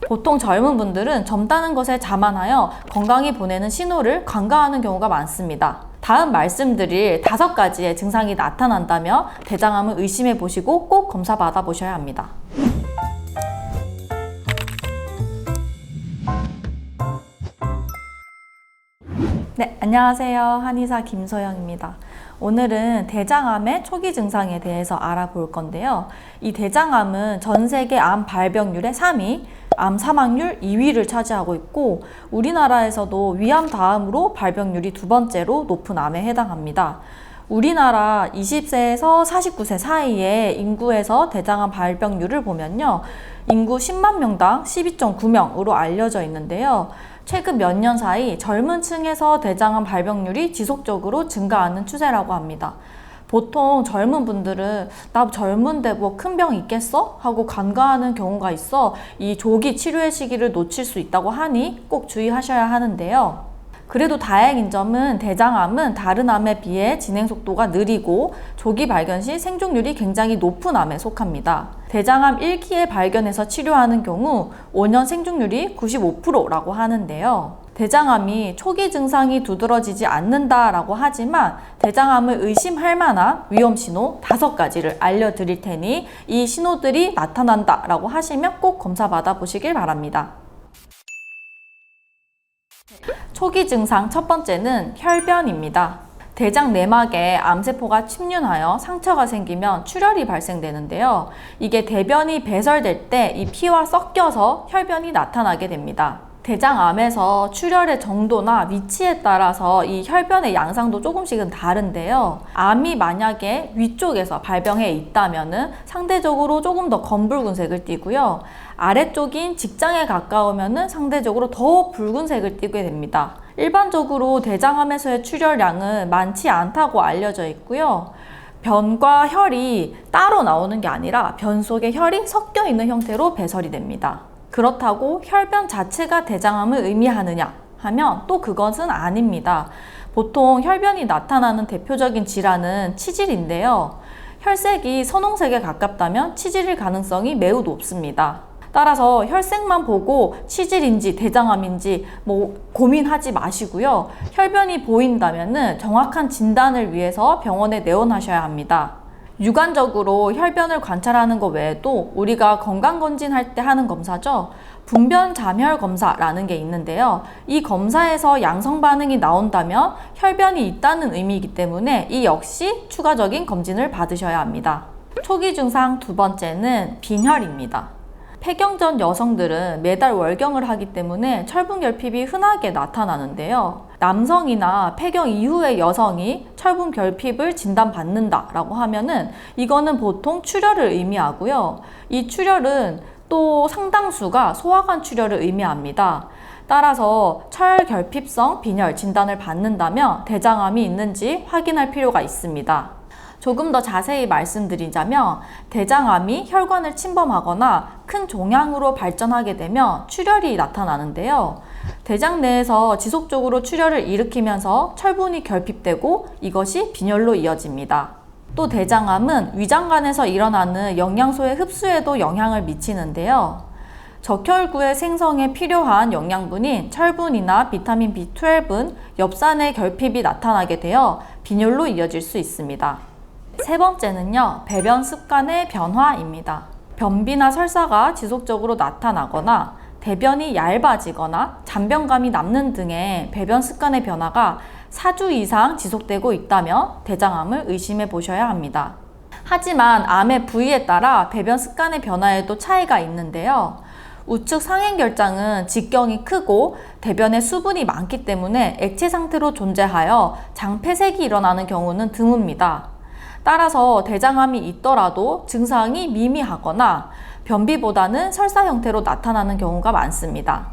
보통 젊은 분들은 젊다는 것에 자만하여 건강이 보내는 신호를 간과하는 경우가 많습니다. 다음 말씀드릴 5가지의 증상이 나타난다며 대장암을 의심해 보시고 꼭 검사 받아 보셔야 합니다. 네, 안녕하세요. 한의사 김소영입니다. 오늘은 대장암의 초기 증상에 대해서 알아볼 건데요. 이 대장암은 전 세계 암 발병률의 3위, 암 사망률 2위를 차지하고 있고 우리나라에서도 위암 다음으로 발병률이 2번째로 높은 암에 해당합니다. 우리나라 20세에서 49세 사이의 인구에서 대장암 발병률을 보면요. 인구 10만 명당 12.9명으로 알려져 있는데요. 최근 몇 년 사이 젊은 층에서 대장암 발병률이 지속적으로 증가하는 추세라고 합니다. 보통 젊은 분들은 나 젊은데 뭐 큰 병 있겠어? 하고 간과하는 경우가 있어 이 조기 치료의 시기를 놓칠 수 있다고 하니 꼭 주의하셔야 하는데요. 그래도 다행인 점은 대장암은 다른 암에 비해 진행 속도가 느리고 조기 발견 시 생존율이 굉장히 높은 암에 속합니다. 대장암 1기에 발견해서 치료하는 경우 5년 생존율이 95%라고 하는데요. 대장암이 초기 증상이 두드러지지 않는다라고 하지만 대장암을 의심할 만한 위험 신호 5가지를 알려드릴 테니 이 신호들이 나타난다라고 하시면 꼭 검사 받아보시길 바랍니다. 초기 증상 첫 번째는 혈변입니다. 대장 내막에 암세포가 침륜하여 상처가 생기면 출혈이 발생되는데요. 이게 대변이 배설될 때 이 피와 섞여서 혈변이 나타나게 됩니다. 대장암에서 출혈의 정도나 위치에 따라서 이 혈변의 양상도 조금씩은 다른데요. 암이 만약에 위쪽에서 발병해 있다면은 상대적으로 조금 더 검붉은색을 띠고요. 아래쪽인 직장에 가까우면은 상대적으로 더 붉은색을 띠게 됩니다. 일반적으로 대장암에서의 출혈량은 많지 않다고 알려져 있고요. 변과 혈이 따로 나오는 게 아니라 변 속에 혈이 섞여 있는 형태로 배설이 됩니다. 그렇다고 혈변 자체가 대장암을 의미하느냐 하면 또 그것은 아닙니다. 보통 혈변이 나타나는 대표적인 질환은 치질인데요. 혈색이 선홍색에 가깝다면 치질일 가능성이 매우 높습니다. 따라서 혈색만 보고 치질인지 대장암인지 고민하지 마시고요. 혈변이 보인다면 정확한 진단을 위해서 병원에 내원하셔야 합니다. 육안적으로 혈변을 관찰하는 것 외에도 우리가 건강검진할 때 하는 검사죠. 분변자멸 검사라는 게 있는데요. 이 검사에서 양성 반응이 나온다면 혈변이 있다는 의미이기 때문에 이 역시 추가적인 검진을 받으셔야 합니다. 초기 증상 2번째는 빈혈입니다. 폐경전 여성들은 매달 월경을 하기 때문에 철분 결핍이 흔하게 나타나는데요. 남성이나 폐경 이후의 여성이 철분 결핍을 진단받는다라고 하면은 이거는 보통 출혈을 의미하고요. 이 출혈은 또 상당수가 소화관 출혈을 의미합니다. 따라서 철결핍성 빈혈 진단을 받는다면 대장암이 있는지 확인할 필요가 있습니다. 조금 더 자세히 말씀드리자면 대장암이 혈관을 침범하거나 큰 종양으로 발전하게 되면 출혈이 나타나는데요. 대장 내에서 지속적으로 출혈을 일으키면서 철분이 결핍되고 이것이 빈혈로 이어집니다. 또 대장암은 위장관에서 일어나는 영양소의 흡수에도 영향을 미치는데요. 적혈구의 생성에 필요한 영양분인 철분이나 비타민 B12은 엽산의 결핍이 나타나게 되어 빈혈로 이어질 수 있습니다. 세 번째는요, 배변 습관의 변화입니다. 변비나 설사가 지속적으로 나타나거나 대변이 얇아지거나 잔변감이 남는 등의 배변 습관의 변화가 4주 이상 지속되고 있다면 대장암을 의심해 보셔야 합니다. 하지만 암의 부위에 따라 배변 습관의 변화에도 차이가 있는데요. 우측 상행결장은 직경이 크고 대변에 수분이 많기 때문에 액체 상태로 존재하여 장폐색이 일어나는 경우는 드뭅니다. 따라서 대장암이 있더라도 증상이 미미하거나 변비보다는 설사 형태로 나타나는 경우가 많습니다.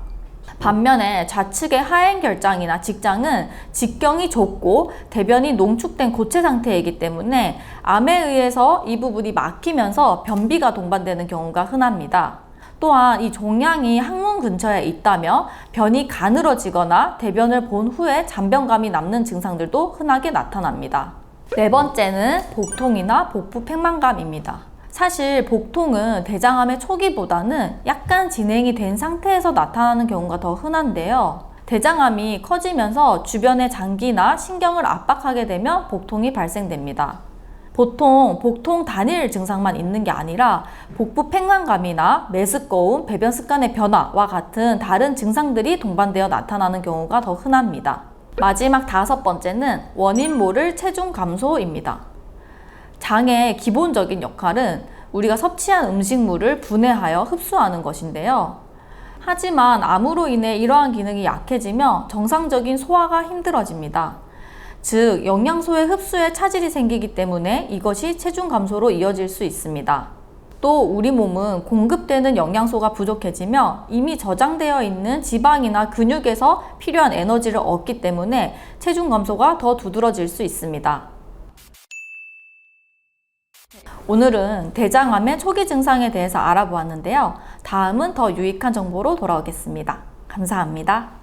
반면에 좌측의 하행결장이나 직장은 직경이 좁고 대변이 농축된 고체 상태이기 때문에 암에 의해서 이 부분이 막히면서 변비가 동반되는 경우가 흔합니다. 또한 이 종양이 항문 근처에 있다며 변이 가늘어지거나 대변을 본 후에 잔변감이 남는 증상들도 흔하게 나타납니다. 네 번째는 복통이나 복부 팽만감입니다. 사실 복통은 대장암의 초기보다는 약간 진행이 된 상태에서 나타나는 경우가 더 흔한데요. 대장암이 커지면서 주변의 장기나 신경을 압박하게 되면 복통이 발생됩니다. 보통 복통 단일 증상만 있는 게 아니라 복부 팽만감이나 메스꺼움, 배변 습관의 변화와 같은 다른 증상들이 동반되어 나타나는 경우가 더 흔합니다. 마지막 5번째는 원인 모를 체중 감소입니다. 장의 기본적인 역할은 우리가 섭취한 음식물을 분해하여 흡수하는 것인데요. 하지만 암으로 인해 이러한 기능이 약해지며 정상적인 소화가 힘들어집니다. 즉, 영양소의 흡수에 차질이 생기기 때문에 이것이 체중 감소로 이어질 수 있습니다. 또 우리 몸은 공급되는 영양소가 부족해지며 이미 저장되어 있는 지방이나 근육에서 필요한 에너지를 얻기 때문에 체중 감소가 더 두드러질 수 있습니다. 오늘은 대장암의 초기 증상에 대해서 알아보았는데요. 다음은 더 유익한 정보로 돌아오겠습니다. 감사합니다.